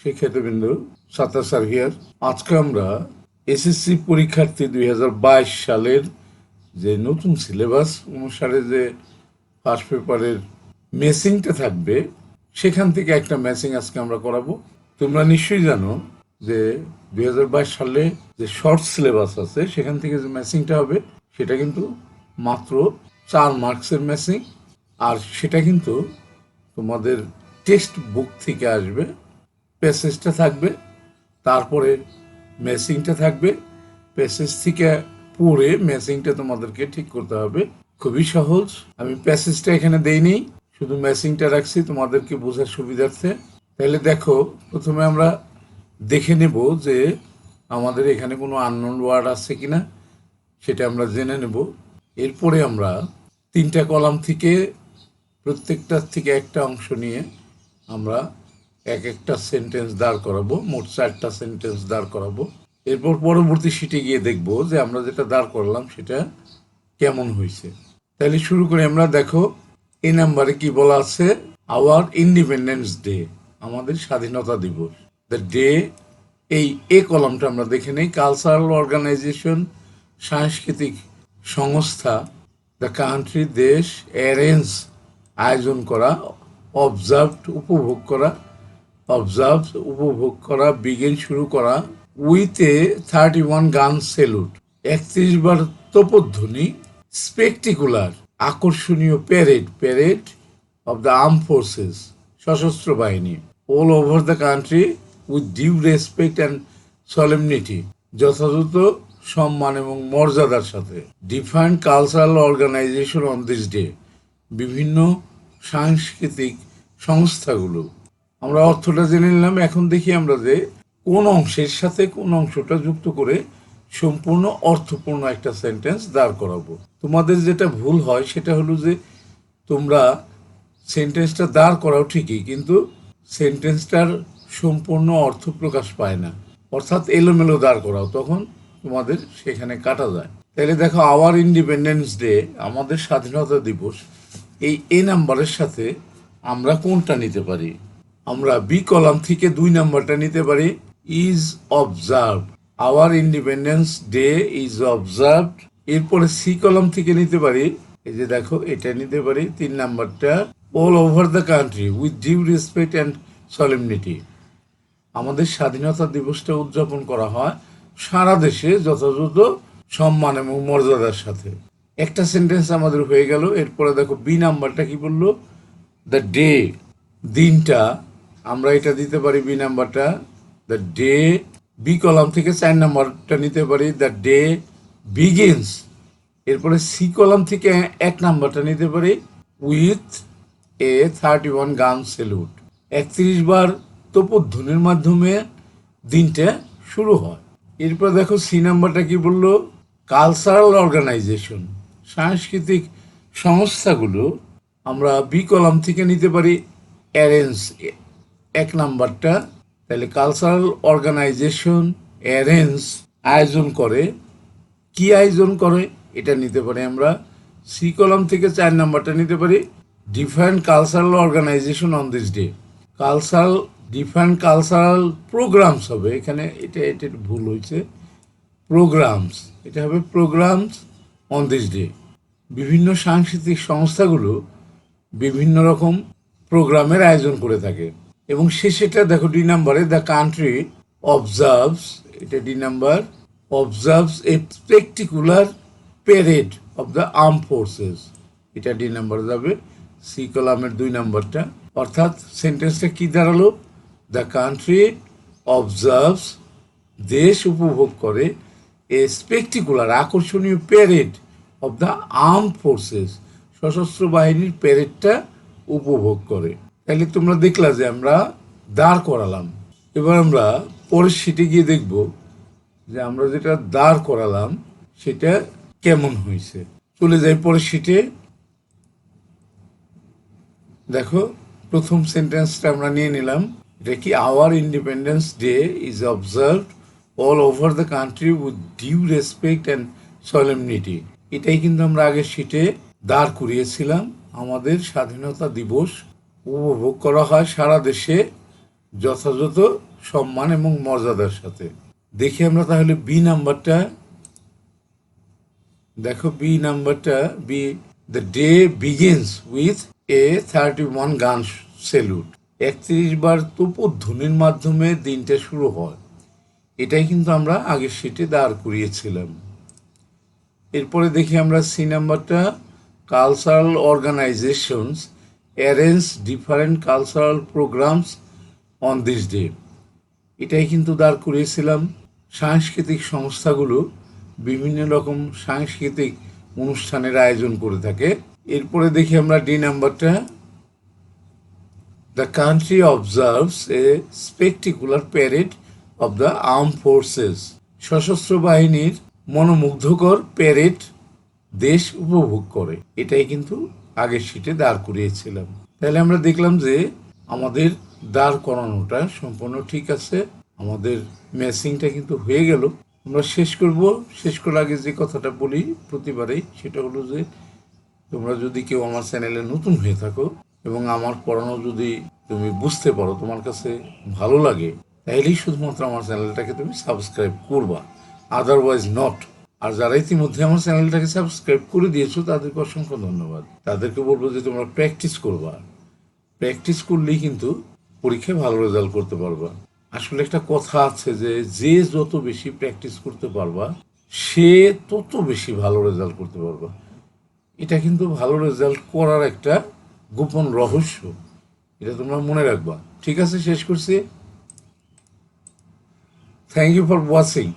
শিক্ষার্থীবৃন্দ, Sattar sir here. আজকে আমরা এসএসসি পরীক্ষার্থী 2022 সালের যে নতুন সিলেবাস অনুসারে যে ফার্স্ট পেপারের মেসিংটা থাকবে, সেখান থেকে একটা মেসিং আজকে আমরা করাবো। তোমরা নিশ্চয়ই জানো যে 2022 সালে যে শর্ট সিলেবাস আছে সেখান থেকে যে মেসিংটা হবে সেটা কিন্তু মাত্র 4 মার্কসের মেসিং, আর সেটা কিন্তু তোমাদের টেক্সট বুক থেকে আসবে। প্যাসেজটা থাকবে, তারপরে মেসিংটা থাকবে। প্যাসেজ থেকে পড়ে মেসিংটা তোমাদেরকে ঠিক করতে হবে। খুবই সহজ। আমি প্যাসেজটা এখানে দেইনি, শুধু মেসিংটা রাখছি তোমাদেরকে বোঝার সুবিধার্থে। তাহলে দেখো, প্রথমে আমরা দেখে নেব যে আমাদের এখানে কোনো আননোন ওয়ার্ড আছে কিনা, সেটা আমরা জেনে নেব। এরপরে আমরা 3টা কলাম থেকে প্রত্যেকটার থেকে একটা অংশ নিয়ে আমরা একটা সেন্টেন্স দাঁড় করাবো। মোট 4টা সেন্টেন্স দাঁড় করাবো। এরপর পরবর্তী শিটে গিয়ে দেখব যে আমরা যেটা দাঁড় করলাম সেটা কেমন হয়েছে। তাহলে শুরু করে আমরা দেখো, এই নাম্বারে কি বলা আছে? আওয়ার ইন্ডিপেন্ডেন্স ডে, আমাদের স্বাধীনতা দিবস। দ্য ডে, এই কলামটা আমরা দেখে নেই। কালচারাল অর্গানাইজেশন, সাংস্কৃতিক সংস্থা। দ্য কান্ট্রি, দেশ। অ্যারেঞ্জ, আয়োজন করা। অবজার্ভড, উপভোগ করা। অবজার্ভ, উপভোগ করা। বিগিন, শুরু করা। উইথ এ 31 গান স্যালুট, 31 বার তোপধ্বনি। স্পেকটিকুলার, আকর্ষণীয়। Parade, parade of the arm forces, সশস্ত্র বাহিনী। All over the country with due respect and solemnity, যথাযথ সম্মান এবং মর্যাদার সাথে। Defined cultural organisation on this day, বিভিন্ন সাংস্কৃতিক সংস্থাগুলো। আমরা অর্থটা জেনে নিলাম। এখন দেখি আমরা যে কোন অংশের সাথে কোন অংশটা যুক্ত করে সম্পূর্ণ অর্থপূর্ণ একটা সেন্টেন্স দাঁড় করাবো। তোমাদের যেটা ভুল হয় সেটা হলো যে তোমরা সেন্টেন্সটা দাঁড় করাও ঠিকই, কিন্তু সেন্টেন্সটার সম্পূর্ণ অর্থ প্রকাশ পায় না, অর্থাৎ এলোমেলো দাঁড় করাও, তখন তোমাদের সেখানে কাটা যায়। তাহলে দেখো, আওয়ার ইন্ডিপেন্ডেন্স ডে, আমাদের স্বাধীনতা দিবস, এই নাম্বারের সাথে আমরা কোনটা নিতে পারি? আমরা বি কলাম থেকে 2 নাম্বারটা নিতে পারি। Is observed, our independence day is observed. এরপরে সি কলাম থেকে নিতে পারি, এই যে দেখো, এটা নিতে পারি 3 নাম্বারটা। All over the country with due respect and solemnity, আমাদের স্বাধীনতা দিবসটা উদযাপন করা হয় সারা দেশে যথাযথ সম্মান এবং মর্যাদার সাথে। একটা সেন্টেন্স আমাদের হয়ে গেল। এরপরে দেখো, বি নাম্বারটা কি বললো? দ্য ডে, দিনটা, আমরা এটা দিতে পারি বি নাম্বারটা, দ্য ডে। বি কলাম থেকে 4 নাম্বারটা নিতে পারি, দ্য ডে বিগিনস। এরপরে সি কলাম থেকে 1 নাম্বারটা নিতে পারি, উইথ এ 31 গান স্যালুট, 31 বার তোপধ্বনির মাধ্যমে দিনটা শুরু হয়। এরপর দেখো, সি নাম্বারটা কি বললো? কালচারাল অর্গানাইজেশন, সাংস্কৃতিক সংস্থাগুলো। আমরা বি কলাম থেকে নিতে পারি অ্যারেঞ্জ, 1 নাম্বারটা। তাহলে কালচারাল অর্গানাইজেশন অ্যারেঞ্জ, আয়োজন করে। কি আয়োজন করে এটা নিতে পারি আমরা। সি কলাম থেকে 4 নাম্বারটা নিতে পারি, different cultural organisation on this day. Cultural, different cultural programmes হবে এখানে, এটা ভুল হয়েছে। প্রোগ্রামস, এটা হবে প্রোগ্রামস অন দিস ডে। বিভিন্ন সাংস্কৃতিক সংস্থাগুলো বিভিন্ন রকম প্রোগ্রামের আয়োজন করে থাকে। এবং শেষেটা দেখো, ডি নাম্বারে, দ্য কান্ট্রি অবজার্ভস, এটা D number, observes a spectacular parade of the arm forces, এটা ডি নাম্বার যাবে। সি কলামের 2 নাম্বারটা। অর্থাৎ সেন্টেন্সটা কি দাঁড়ালো? দ্য কান্ট্রি অবজার্ভস, দেশ উপভোগ করে, এ স্পেকটিকুলার, আকর্ষণীয়, parade of the arm forces, সশস্ত্র বাহিনীর প্যারেডটা উপভোগ করে। তাহলে তোমরা দেখলা যে আমরা দাঁড় করালাম। এবার আমরা পরের শিটে গিয়ে দেখব যে আমরা যেটা দাঁড় করালাম সেটা কেমন হয়েছে। চলে যাই পরের শিটে। দেখো, প্রথম সেন্টেন্সটা আমরা নিয়ে নিলাম। এটা কি? Our independence day is observed all over the country with due respect and solemnity. এটাই কিন্তু আমরা আগের শিটে দাঁড় করিয়েছিলাম। আমাদের স্বাধীনতা দিবস উপভোগ করা হয় সারা দেশে যথাযথ সম্মান এবং মর্যাদার সাথে। দেখি আমরা তাহলে বি নাম্বারটা। দেখো বি নাম্বারটা, B, the day begins with a 31 gun salute. 31 বার তোপধ্বনির মাধ্যমে দিনটা শুরু হয়। এটাই কিন্তু আমরা আগের শিটে দাঁড় করিয়েছিলাম। এরপরে দেখি আমরা সি নাম্বারটা, cultural organisations arrange different cultural programmes on this day. এটাই কিন্তু দাঁড় করিয়েছিলাম। সাংস্কৃতিক সংস্থাগুলো বিভিন্ন রকম সাংস্কৃতিক অনুষ্ঠানের আয়োজন করে থাকে। এরপরে দেখি আমরা D number, the country observes a spectacular parade of the arm forces. সশস্ত্র বাহিনীর মনোমুগ্ধকর প্যারেড দেশ উপভোগ করে। এটাই কিন্তু আগের শিটে দাঁড় করিয়েছিলাম। তাহলে আমরা দেখলাম যে আমাদের দাঁড় করানোটা সম্পূর্ণ ঠিক আছে, আমাদের ম্যাচিংটা কিন্তু হয়ে গেল। আমরা শেষ করব। শেষ করার আগে যে কথাটা বলি প্রতিবারেই, সেটা হলো যে তোমরা যদি কেউ আমার চ্যানেলে নতুন হয়ে থাকো এবং আমার পড়ানো যদি তুমি বুঝতে পারো, তোমার কাছে ভালো লাগে, তাহলেই শুধুমাত্র আমার চ্যানেলটাকে তুমি সাবস্ক্রাইব করবা, আদারওয়াইজ নট। আর যারা ইতিমধ্যে আমার চ্যানেলটাকে সাবস্ক্রাইব করে দিয়েছো তাদেরকে অসংখ্য ধন্যবাদ। তাদেরকে বলবো যে তোমরা প্র্যাকটিস করবা। প্র্যাকটিস করলেই কিন্তু পরীক্ষায় ভালো রেজাল্ট করতে পারবা। আসলে একটা কথা আছে যে যত বেশি প্র্যাকটিস করতে পারবা সে তত বেশি ভালো রেজাল্ট করতে পারবা। এটা কিন্তু ভালো রেজাল্ট করার একটা গোপন রহস্য, এটা তোমরা মনে রাখবা। ঠিক আছে, শেষ করছি। Thank you for watching.